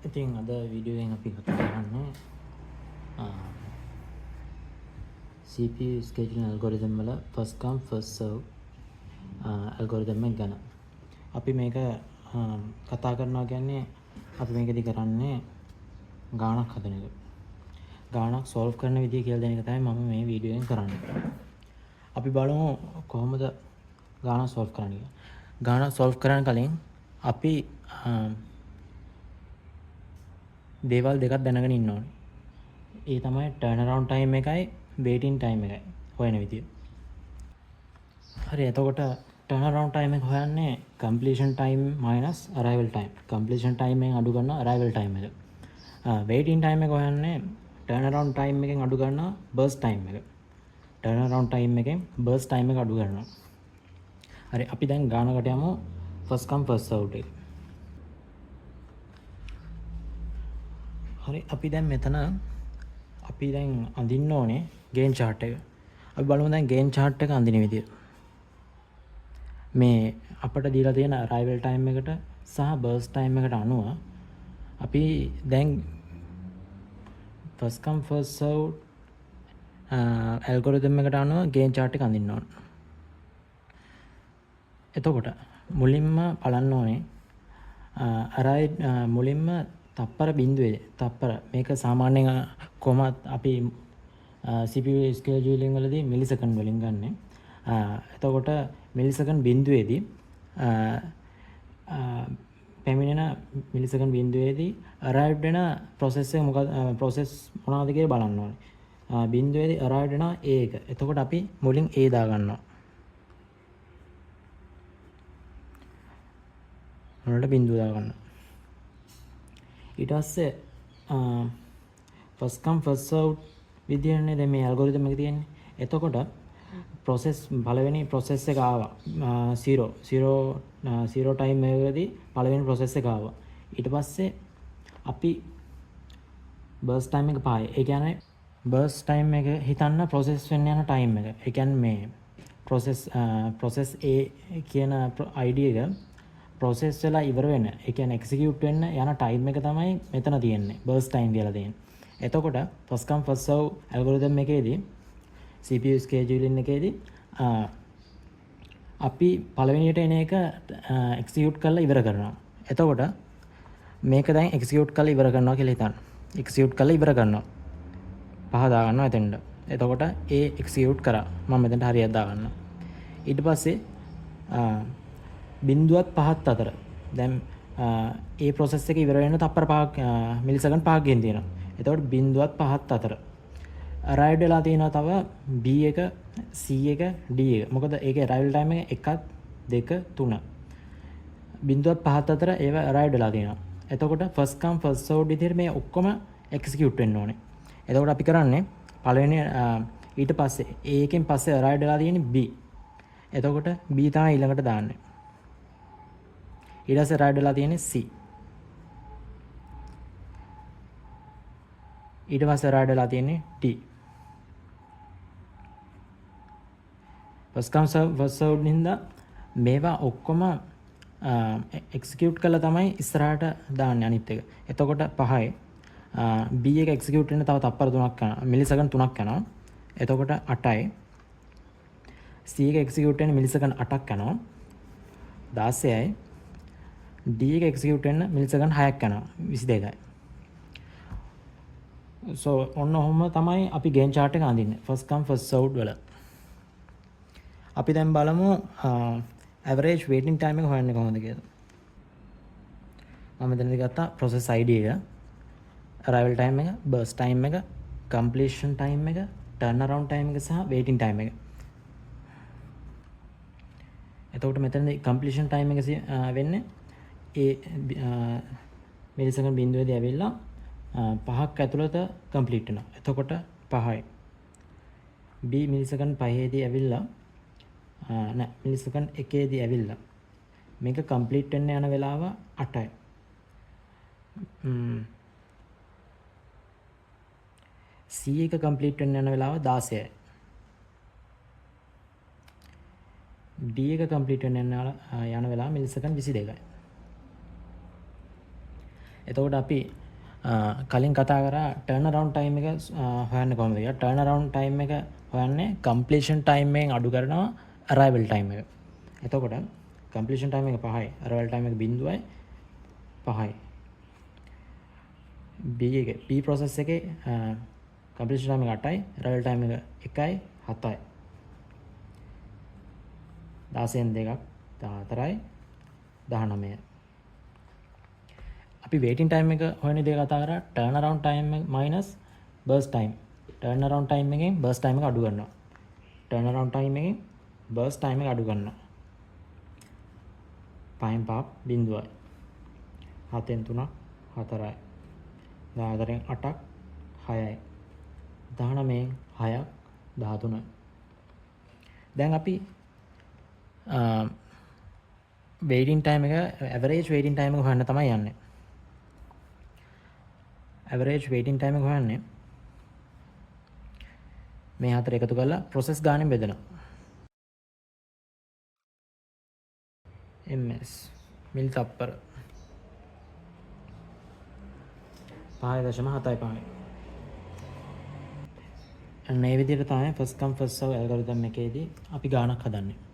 ඉතින් අද වීඩියෝ එකෙන් අපි කතා කරන්නේ CPU scheduling algorithm වල first come first serve algorithm එක ගැන. අපි මේක කතා කරනවා කියන්නේ අපි මේකදී කරන්නේ ගාණක් හදන එක. ගාණක් solve කරන විදිය කියලා දෙන එක තමයි මම මේ වීඩියෝ එකෙන් කරන්නේ. අපි බලමු කොහොමද ගාණක් solve කරන්නේ කියලා. ගාණක් solve කරන්න කලින් අපි දේවල් දෙකක් දැනගෙන ඉන්න ඕනේ. ඒ තමයි turn around time එකයි waiting time එකයි හොයන විදිය. හරි, එතකොට turn around time එක හොයන්නේ completion time minus arrival time. completion time එකෙන් අඩු කරනවා arrival time එක. waiting time එක හොයන්නේ turn around time එකෙන් අඩු කරනවා burst time එක. turn around time එකෙන් burst time එක අඩු කරනවා. හරි, අපි දැන් ගානකට යමු first come first served එක. හරි, අපි දැන් මෙතන අපි දැන් අඳින්න ඕනේ gain chart එක. අපි බලමු දැන් gain chart එක අඳින විදිය. මේ අපිට දීලා තියෙන arrival time එකට සහ burst time එකට අනුව අපි දැන් first come first served algorithm එකට අනුව gain chart එක අඳින්න ඕන. එතකොට මුලින්ම බලන්න ඕනේ මුලින්ම තප්පර බිඳුවේ තප්පර මේක සාමාන්‍යයෙන් කොහොමත් අපි CPU scheduling වලදී මිලිසෙකන්ඩ් වලින් ගන්න. එතකොට මිලිසෙකන්ඩ් බිඳුවේදී පැමිණෙන මිලිසෙකන්ඩ් බිඳුවේදී arrived වෙන process එක මොකද process මොනවද කියලා බලන්න ඕනේ. බිඳුවේදී arrived වෙන A එක. එතකොට අපි මුලින් A දා ගන්නවා. මොනට බිඳුව දා ගන්නවා. ඊට පස්සේ first come first served විදියනේ දැන් මේ ඇල්ගොරිතම් එක තියෙන්නේ. එතකොට process පළවෙනි process එක ආවා 0 time එකකදී පළවෙනි process එක ආවා. ඊට පස්සේ අපි burst time එක පායි. ඒ කියන්නේ burst time එක හිතන්න process වෙන්න යන time එක. ඒ කියන්නේ මේ process A කියන ID එක process වෙලා ඉවර වෙන, ඒ කියන්නේ execute වෙන්න යන time එක තමයි මෙතන තියෙන්නේ burst time කියලා තියෙන්නේ. එතකොට first come first serve algorithm එකේදී CPU scheduling එකේදී අපි පළවෙනියට එන එක execute කරලා ඉවර කරනවා. එතකොට මේක දැන් execute කරලා ඉවර කරනවා කියලා හිතන්න. execute කරලා ඉවර කරනවා. පහ දා ගන්නවා එතෙන්ට. එතකොට A execute කරා. මම මෙතනට හරියට දා ගන්නවා. ඊට පස්සේ බිඳුවත් පහත් අතර දැන් ඒ process එක ඉවර වෙන්න තප්පර 5ක් මිලිසෙකන්ඩ් 5ක් ගෙන් තියෙනවා. එතකොට බිඳුවත් පහත් අතර arrived වෙලා තියෙනවා තව B එක C එක D එක. මොකද ඒකේ arrival time එක 1 2 3. බිඳුවත් පහත් අතර ඒවා arrived වෙලා තියෙනවා. එතකොට first come first served විදිහට මේ ඔක්කොම execute වෙන්න ඕනේ. එතකොට අපි කරන්නේ පළවෙනි ඊට පස්සේ A එකෙන් පස්සේ arrived වෙලා තියෙන්නේ B. එතකොට B තමයි ඊළඟට දාන්නේ. ඊට පස්සේ arrived වෙලා තියෙන්නේ C. ඊට පස්සේ arrived වෙලා තියෙන්නේ D. first come first served නින්දා මේවා ඔක්කොම execute කළා තමයි ඉස්සරහට දාන්නේ අනිත් එක. එතකොට 5යි B එක execute වෙන්න තව තප්පර 3ක් යනවා. මිලිසෙකන්ඩ් 3ක් යනවා. එතකොට 8යි C එක execute වෙන්න මිලිසෙකන්ඩ් 8ක් යනවා. 16යි D එක execute වෙන්න මිලිසෙකන්ඩ් 6ක් යනවා. 22යි. so ඔන්න ඔහොම තමයි අපි gain chart එක අඳින්නේ first come first served වල. අපි දැන් බලමු average waiting time එක හොයන්නේ කොහොමද කියලා. මම මෙතනදී ගත්තා process ID එක, arrival time එක, burst time එක, completion time එක, turnaround time එක සහ waiting time එක. එතකොට මෙතනදී completion time එක වෙන්නේ ඒ මිලිසෙකන්ඩ් බිඳුවේදී ඇවිල්ලා 5ක් ඇතුළත complete වෙනවා. එතකොට 5යි. B මිලිසෙකන්ඩ් 5ේදී ඇවිල්ලා මිලිසෙකන්ඩ් 1ේදී ඇවිල්ලා මේක complete වෙන්න යන වෙලාව 8යි. C එක complete වෙන්න යන වෙලාව 16යි. D එක complete වෙන්න යන වෙලාව මිලිසෙකන්ඩ් 22යි. එතකොට අපි කලින් කතා කරා ටර්නරවුන්ඩ් ටයිම් එක හොයන්නේ කොහොමද කියලා. ටර්නරවුන්ඩ් ටයිම් එක හොයන්නේ කම්ප්ලීෂන් ටයිම් එකෙන් අඩු කරනවා අරයිවල් ටයිම් එක. එතකොට කම්ප්ලීෂන් ටයිම් එක 5යි, අරයිවල් ටයිම් එක 0යි 5යි. B process එකේ කම්ප්ලීෂන් ටයිම් එක 8යි, අරයිවල් ටයිම් එක 1යි 7යි. 16න් 2ක් 14යි 19යි. අපි වේටින් ටයිම් එක හොයන දේ කතා කරා ටර්නරවුන්ඩ් ටයිම් එක මයිනස් බර්ස්ට් ටයිම්. ටර්නරවුන්ඩ් ටයිම් එකෙන් බර්ස්ට් ටයිම් එක අඩු කරනවා. ටර්නරවුන්ඩ් ටයිම් එකෙන් බර්ස්ට් ටයිම් එක අඩු කරනවා. 5න් 5ක් 0යි. 7න් 3ක් 4යි. 14න් 8ක් 6යි. 19න් 6ක් 13යි. දැන් අපි වේටින් ටයිම් එක ඇවරේජ් වේටින් ටයිම් එක හොයන්න තමයි යන්නේ. ඇවරේජ් වේටින් ටයිම් එක හොයන්නේ මේ හතර එකතු කරලා ප්‍රොසෙස් ගානෙන් බෙදනවා. ms මිලි තප්පර 5.75. අන්න ඒ විදිහට තමයි ෆස්ට් කම් ෆස්ට් සර්ව් ඇල්ගොරිතම් එකේදී අපි ගානක් හදන්නේ.